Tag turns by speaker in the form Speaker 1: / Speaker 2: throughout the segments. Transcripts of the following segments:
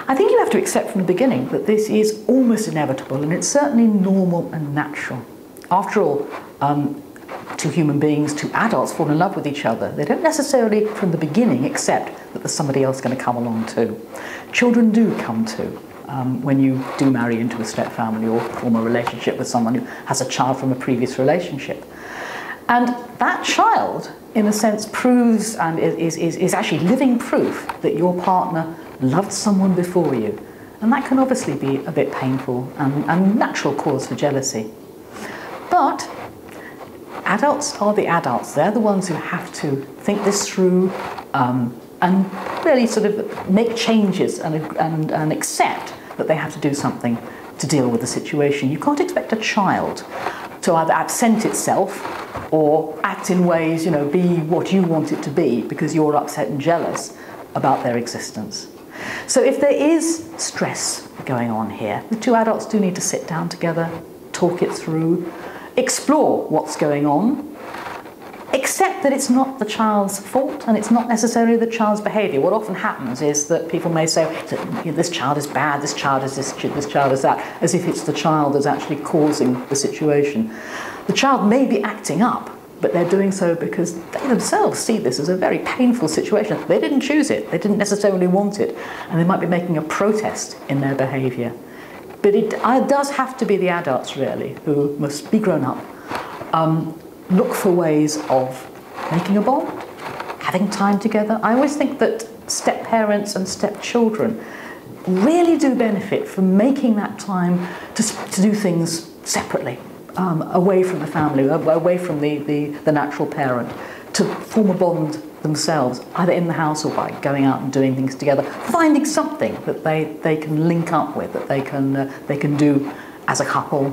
Speaker 1: I think you have to accept from the beginning that this is almost inevitable, and it's certainly normal and natural. After all, two human beings, two adults fall in love with each other. They don't necessarily from the beginning accept that there's somebody else going to come along too. Children do come too when you do marry into a step family or form a relationship with someone who has a child from a previous relationship. And that child, in a sense, proves and is actually living proof that your partner loved someone before you. And that can obviously be a bit painful and natural cause for jealousy. But adults are the adults. They're the ones who have to think this through and really sort of make changes and accept that they have to do something to deal with the situation. You can't expect a child to either absent itself or act in ways, be what you want it to be because you're upset and jealous about their existence. So if there is stress going on here, the two adults do need to sit down together, talk it through, explore what's going on, accept that it's not the child's fault and it's not necessarily the child's behaviour. What often happens is that people may say, this child is bad, this child is this child is that, as if it's the child that's actually causing the situation. The child may be acting up, but they're doing so because they themselves see this as a very painful situation. They didn't choose it, they didn't necessarily want it, and they might be making a protest in their behaviour. But it does have to be the adults, really, who must be grown up, look for ways of making a bond, having time together. I always think that step-parents and step-children really do benefit from making that time to do things separately, away from the family, away from the natural parent, to form a bond themselves, either in the house or by going out and doing things together, finding something that they can link up with, that they can do as a couple,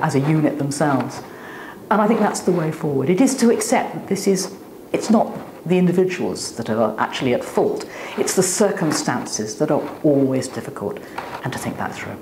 Speaker 1: as a unit themselves. And I think that's the way forward. It is to accept that it's not the individuals that are actually at fault, it's the circumstances that are always difficult, and to think that through.